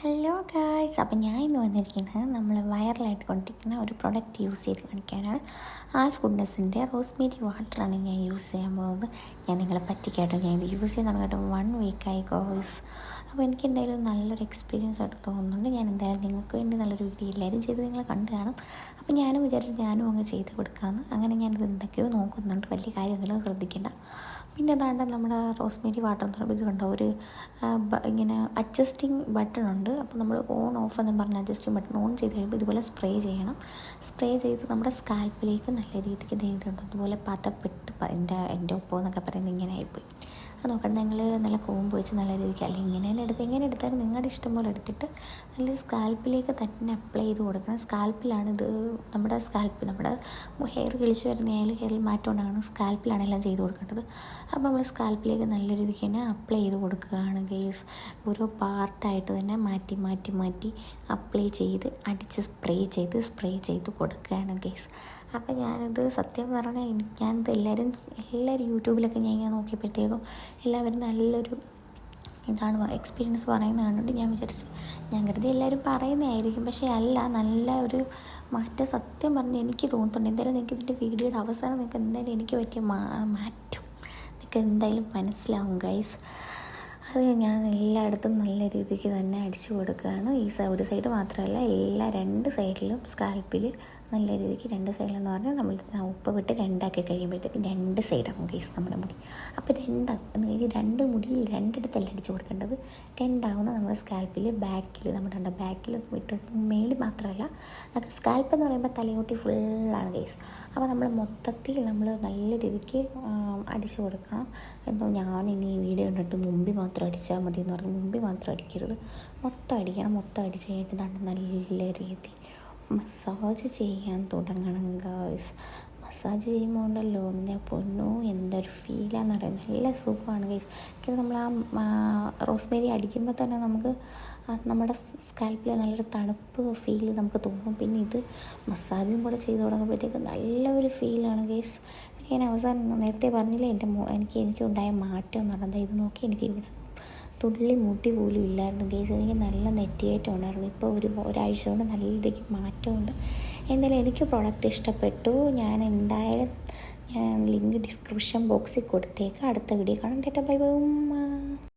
Hello guys, അപ്പം ഞാൻ ഇന്ന് വന്നിരിക്കുന്നത് നമ്മൾ വൈറലായിട്ട് കൊണ്ടിരിക്കുന്ന ഒരു പ്രൊഡക്റ്റ് യൂസ് ചെയ്ത് കാണിക്കാനാണ്. ആൽഫ് ഗുഡ്നെസ്സിൻ്റെ റോസ്മേരി വാട്ടറാണ് ഞാൻ യൂസ് ചെയ്യാൻ പോകുന്നത്. ഞാൻ നിങ്ങളെ പറ്റിക്കാട്ടോ, ഞാൻ ഇത് യൂസ് ചെയ്യുന്ന കേട്ടോ 1 വീക്കായി ഗോയ്സ്. അപ്പോൾ എനിക്ക് എന്തായാലും നല്ലൊരു എക്സ്പീരിയൻസ് ആയിട്ട് തോന്നുന്നുണ്ട്. ഞാൻ എന്തായാലും നിങ്ങൾക്ക് വേണ്ടി നല്ലൊരു വീഡിയോ എല്ലാവരും ചെയ്ത് നിങ്ങൾ കണ്ടു കാണും. അപ്പോൾ ഞാനും വിചാരിച്ച് ഞാനും അങ്ങ് ചെയ്ത് കൊടുക്കാമെന്ന്. അങ്ങനെ ഞാനിത് എന്തൊക്കെയോ നോക്കുന്നുണ്ട്, വലിയ കാര്യമൊന്നും ശ്രദ്ധിക്കേണ്ട. പിന്നെ അതാണ്ട് നമ്മുടെ റോസ്മേരി വാട്ടർ എന്ന് പറയുമ്പോൾ ഇത് കണ്ടോ, ഒരു ഇങ്ങനെ അഡ്ജസ്റ്റിംഗ് ബട്ടൺ ഉണ്ട്. അപ്പോൾ നമ്മൾ ഓൺ ഓഫ് എന്ന് പറഞ്ഞ അഡ്ജസ്റ്റിംഗ് ബട്ടൺ ഓൺ ചെയ്ത് കഴിയുമ്പോൾ ഇതുപോലെ സ്പ്രേ ചെയ്യണം. സ്പ്രേ ചെയ്ത് നമ്മുടെ സ്കാൽപ്പിലേക്ക് നല്ല രീതിക്ക് ചെയ്തിട്ടുണ്ട്. അതുപോലെ പതപ്പെട്ട് എൻ്റെ ഒപ്പം എന്നൊക്കെ പറയുന്നത് ഇങ്ങനെ ആയിപ്പോയി. അത് നോക്കണം, നിങ്ങൾ നല്ല കോമ്പ് വെച്ച് നല്ല രീതിക്ക്, അല്ലെങ്കിൽ എങ്ങനെ എടുത്താലും നിങ്ങളുടെ ഇഷ്ടം പോലെ എടുത്തിട്ട് നല്ല സ്കാൽപ്പിലേക്ക് തന്നെ അപ്ലൈ ചെയ്ത് കൊടുക്കണം. സ്കാൽപ്പിലാണിത്, നമ്മുടെ ഹെയർ കിളിച്ച് വരുന്ന ഹെയറിൽ മാറ്റം ഉണ്ടാകണം. സ്കാൽപ്പിലാണ് എല്ലാം ചെയ്ത് കൊടുക്കേണ്ടത്. അപ്പോൾ നമ്മൾ സ്കാൽപ്പിലേക്ക് നല്ല രീതിക്ക് തന്നെ അപ്ലൈ ചെയ്ത് കൊടുക്കുകയാണ് ഗൈസ്. ഓരോ പാർട്ടായിട്ട് തന്നെ മാറ്റി അപ്ലൈ ചെയ്ത് അടിച്ച് സ്പ്രേ ചെയ്ത് കൊടുക്കുകയാണ് ഗൈസ്. അപ്പോൾ ഞാനിത് സത്യം പറഞ്ഞാൽ ഞാനിത് എല്ലാവരും യൂട്യൂബിലൊക്കെ ഞാൻ ഇങ്ങനെ നോക്കിയപ്പോഴത്തേക്കും എല്ലാവരും നല്ലൊരു ഇതാണ് എക്സ്പീരിയൻസ് പറയുന്നത് കണ്ടിട്ട് ഞാൻ കരുതി എല്ലാവരും പറയുന്നതായിരിക്കും. പക്ഷേ അല്ല, നല്ല ഒരു മാറ്റം സത്യം പറഞ്ഞ് എനിക്ക് തോന്നുന്നുണ്ട്. എന്തായാലും നിങ്ങൾക്ക് ഇതിൻ്റെ വീഡിയോയുടെ അവസാനം നിങ്ങൾക്ക് എന്തായാലും എനിക്ക് പറ്റിയ മാറ്റം നിങ്ങൾക്ക് എന്തായാലും മനസ്സിലാവും ഗൈസ്. അത് ഞാൻ എല്ലായിടത്തും നല്ല രീതിക്ക് തന്നെ അടിച്ചു കൊടുക്കുകയാണ്. ഒരു സൈഡ് മാത്രമല്ല, എല്ലാ 2 സൈഡിലും സ്കാൽപ്പിൽ നല്ല രീതിക്ക് 2 സൈഡിലെന്ന് പറഞ്ഞാൽ നമ്മൾ ഉപ്പ് വിട്ട് 2 കഴിയുമ്പോഴത്തേക്കും 2 സൈഡാകും ഗൈസ് നമ്മുടെ മുടി. അപ്പോൾ 2 മുടിയിൽ 2 അടിച്ചു കൊടുക്കേണ്ടത്. 2 നമ്മുടെ സ്കാൽപ്പിൽ നമ്മുടെ ബാക്കിൽ വിട്ട് മേളിൽ മാത്രമല്ല, നമുക്ക് സ്കാൽപ്പ് എന്ന് പറയുമ്പോൾ തലയോട്ടി ഫുള്ളാണ് ഗൈസ്. അപ്പോൾ നമ്മൾ മൊത്തത്തിൽ നല്ല രീതിക്ക് അടിച്ചു കൊടുക്കണം. എന്തോ ഞാനിനി ഈ വീഡിയോ കണ്ടിട്ട് മുമ്പിൽ മാത്രം അടിച്ചാൽ മതി എന്ന് പറഞ്ഞ് മുമ്പിൽ മാത്രം അടിക്കരുത്, മൊത്തം അടിക്കണം. മൊത്തം അടിച്ച് കഴിഞ്ഞിട്ട് നല്ല രീതി മസാജ് ചെയ്യാൻ തുടങ്ങണം ഗായ്സ്. മസാജ് ചെയ്യുമ്പോൾ ഉണ്ടല്ലോ എൻ്റെ പൊന്നോ, എന്തൊരു ഫീലാന്ന് പറയുന്നത്, നല്ല സുഖമാണ് ഗൈസ്. കാരണം നമ്മൾ ആ റോസ്മേരി അടിക്കുമ്പോൾ തന്നെ നമുക്ക് നമ്മുടെ സ്കാൽപ്പിൽ നല്ലൊരു തണുപ്പ് ഫീൽ നമുക്ക് തോന്നും. പിന്നെ ഇത് മസാജും കൂടെ ചെയ്ത് തുടങ്ങുമ്പോഴത്തേക്ക് നല്ലൊരു ഫീലാണ് ഗൈസ്. പിന്നെ ഞാൻ അവസാനം നേരത്തെ പറഞ്ഞില്ലേ എനിക്കുണ്ടായ മാറ്റം എന്ന് പറഞ്ഞത്, ഇത് നോക്കി എനിക്ക് ഇവിടെ തുള്ളി മുടി പോലും ഇല്ലായിരുന്നു ഗൈസ്. എനിക്ക് നല്ല നെറ്റിയേറ്റം ഉണ്ടായിരുന്നു. ഇപ്പോൾ ഒരാഴ്ച കൊണ്ട് നല്ല രീതിക്ക് മാറ്റമുണ്ട്. എന്തായാലും എനിക്ക് പ്രോഡക്റ്റ് ഇഷ്ടപ്പെട്ടു. ഞാൻ ലിങ്ക് ഡിസ്ക്രിപ്ഷൻ ബോക്സിൽ കൊടുത്തേക്കാം. അടുത്ത വീഡിയോ കാണാം. Bye bye.